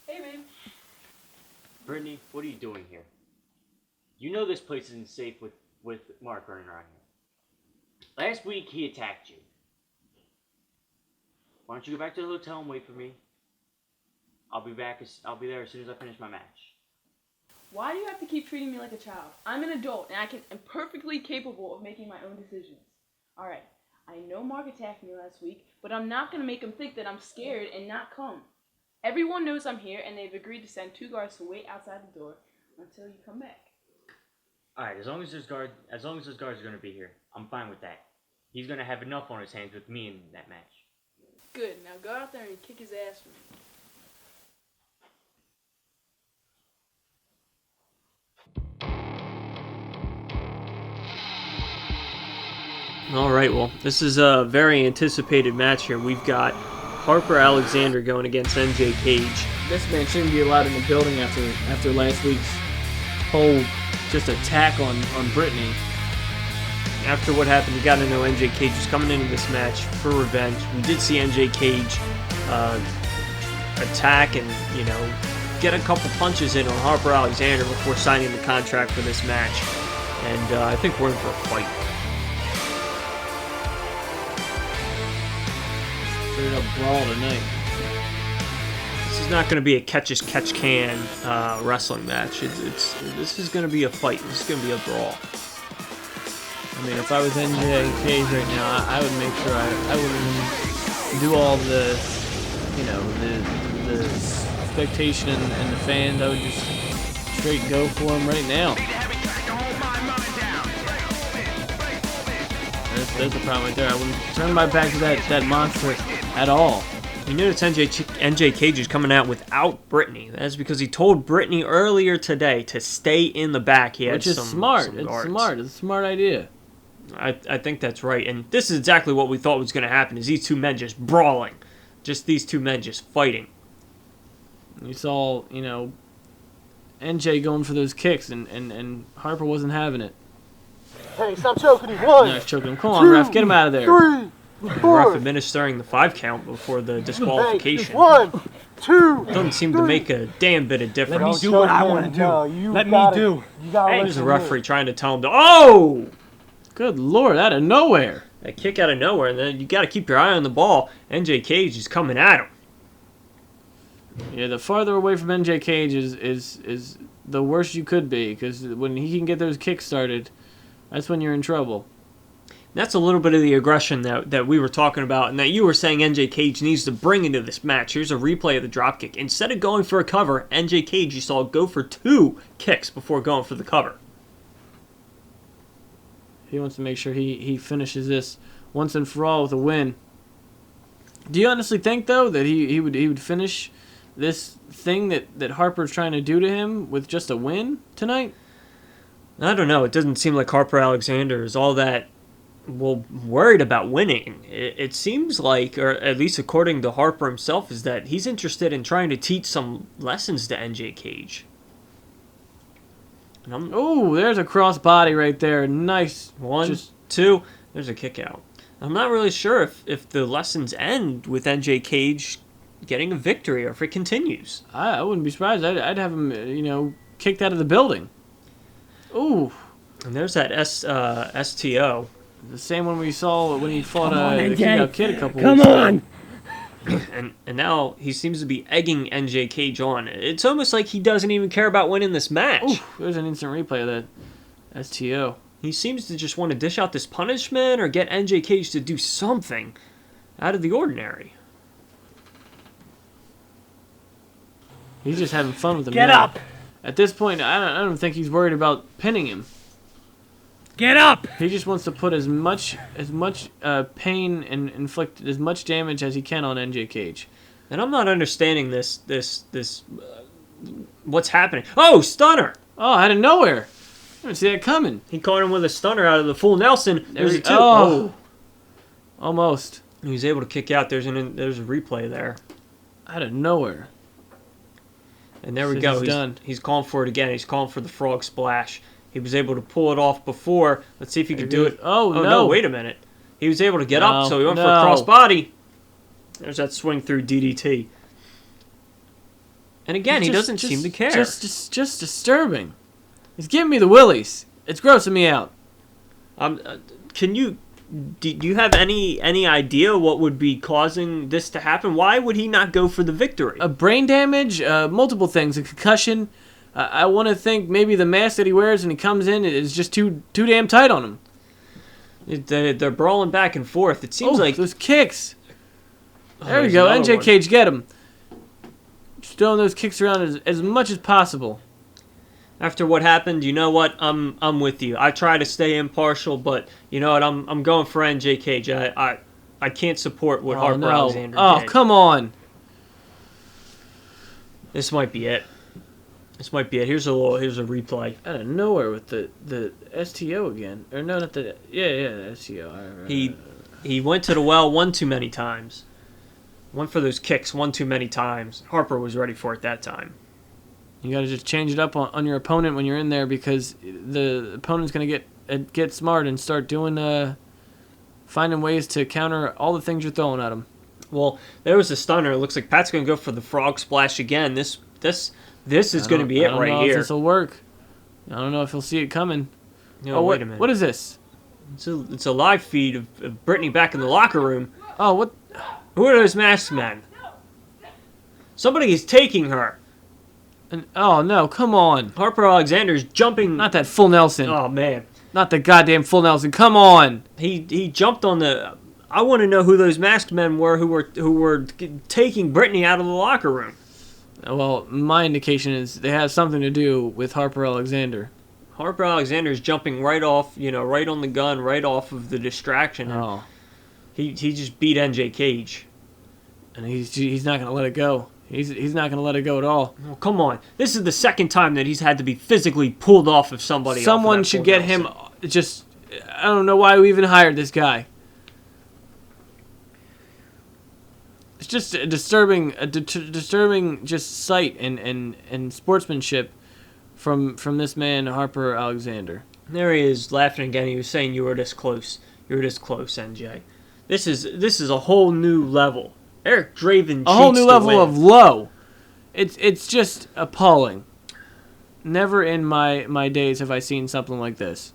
Hey, babe. Brittany, what are you doing here? You know this place isn't safe with Mark running around here. Last week he attacked you. Why don't you go back to the hotel and wait for me? I'll be there as soon as I finish my match. Why do you have to keep treating me like a child? I'm an adult and am perfectly capable of making my own decisions. Alright, I know Mark attacked me last week, but I'm not going to make him think that I'm scared and not come. Everyone knows I'm here and they've agreed to send 2 guards to wait outside the door until you come back. Alright, as long as those guards are gonna be here, I'm fine with that. He's gonna have enough on his hands with me in that match. Good, now go out there and kick his ass for me. All right, well, this is a very anticipated match here. We've got Harper Alexander going against NJ Cage. This man shouldn't be allowed in the building after last week's whole just attack on Brittany. After what happened, you got to know NJ Cage is coming into this match for revenge. We did see NJ Cage attack and, get a couple punches in on Harper Alexander before signing the contract for this match. And I think we're in for a fight. Straight up brawl tonight. This is not going to be a catch-as-catch-can wrestling match. This is going to be a fight. This is going to be a brawl. I mean, if I was NJ Cage right now, I would make sure I wouldn't do all the expectation and the fans. I would just straight go for him right now. That's the problem right there. I wouldn't turn my back to that monster at all. You notice NJ Cage is coming out without Brittany. That's because he told Brittany earlier today to stay in the back. Which is smart. It's smart. It's a smart idea. I think that's right. And this is exactly what we thought was going to happen, is these two men just brawling. Just these two men just fighting. You saw, NJ going for those kicks, and Harper wasn't having it. Hey, stop choking him. 1, no, choking him. Come on, ref, get him out of there. 3, The 4. ref administering the 5 count before the disqualification. 1, 2. Doesn't seem to make a damn bit of difference. Let me do what I want to do. No, Let me do. There's a referee trying to tell him to. Oh! Good Lord, out of nowhere. A kick out of nowhere, and then you got to keep your eye on the ball. NJ Cage is coming at him. Yeah, the farther away from NJ Cage is the worse you could be, because when he can get those kicks started, that's when you're in trouble. That's a little bit of the aggression that we were talking about, and that you were saying NJ Cage needs to bring into this match. Here's a replay of the dropkick. Instead of going for a cover, NJ Cage, you saw go for 2 kicks before going for the cover. He wants to make sure he finishes this once and for all with a win. Do you honestly think, though, that he would finish this thing that Harper's trying to do to him with just a win tonight? I don't know. It doesn't seem like Harper Alexander is all that worried about winning. It seems like, or at least according to Harper himself, is that he's interested in trying to teach some lessons to NJ Cage. Oh, there's a cross body right there. Nice. 1, 2. There's a kick out. I'm not really sure if the lessons end with NJ Cage getting a victory or if it continues. I wouldn't be surprised. I'd have him, kicked out of the building. Ooh. And there's that STO. The same one we saw when he fought the NJ. Kickout Kid a couple Come weeks ago. on. And now he seems to be egging NJ Cage on. It's almost like he doesn't even care about winning this match. Ooh, there's an instant replay of that STO. He seems to just want to dish out this punishment or get NJ Cage to do something out of the ordinary. He's just having fun with him. Get now. up. At this point, I don't think he's worried about pinning him. Get up. He just wants to put as much pain and inflict as much damage as he can on NJ Cage. And I'm not understanding this what's happening. Oh, stunner! Oh, out of nowhere. I didn't see that coming. He caught him with a stunner out of the full Nelson. There's a 2. Oh. Almost. He was able to kick out. There's a replay there. Out of nowhere. And there we Says go. he's done. He's calling for it again. He's calling for the frog splash. He was able to pull it off before. Let's see if he can do it. Oh, no. No, wait a minute. He was able to get up, so he went for a No. cross body. There's that swing through DDT. And again, he doesn't seem to care. Just disturbing. He's giving me the willies. It's grossing me out. Can you... Do you have any idea what would be causing this to happen? Why would he not go for the victory? Brain damage, multiple things, a concussion. I want to think maybe the mask that he wears when he comes in is just too damn tight on him. They're brawling back and forth. It seems like those kicks. There we there's go, another NJ one. Cage, get him. Just throwing those kicks around as much as possible. After what happened, you know what? I'm with you. I try to stay impartial, but you know what? I'm going for NJ Cage. I can't support what Harper Alexander did. Oh, come on. This might be it. Here's a replay. Out of nowhere with the STO again. Or no, not the the STO. He went to the well one too many times. Went for those kicks one too many times. Harper was ready for it that time. You got to just change it up on your opponent when you're in there, because the opponent's going to get smart and start doing finding ways to counter all the things you're throwing at him. Well, there was a stunner. It looks like Pat's going to go for the frog splash again. This is going to be it right I don't know here. if this will work. I don't know if he'll see it coming. No, wait a minute. What is this? It's a live feed of Brittany back in the locker room. Oh, what? Who are those masked men? Somebody is taking her. Oh, no, come on. Harper Alexander's jumping. Not that full Nelson. Oh, man. Not the goddamn full Nelson. Come on. He jumped on the... I want to know who those masked men were who were taking Brittany out of the locker room. Well, my indication is they have something to do with Harper Alexander. Harper Alexander's jumping right off, right on the gun, right off of the distraction. Oh. He just beat NJ Cage. And he's not going to let it go. He's not going to let it go at all. Oh, come on. This is the second time that he's had to be physically pulled off of somebody. Someone should get him just... I don't know why we even hired this guy. It's just a disturbing just sight and sportsmanship from this man, Harper Alexander. There he is, laughing again. He was saying you were this close. You were this close, NJ. This is a whole new level. Eric Draven cheats a whole new to level win. of low. It's just appalling. Never in my days have I seen something like this.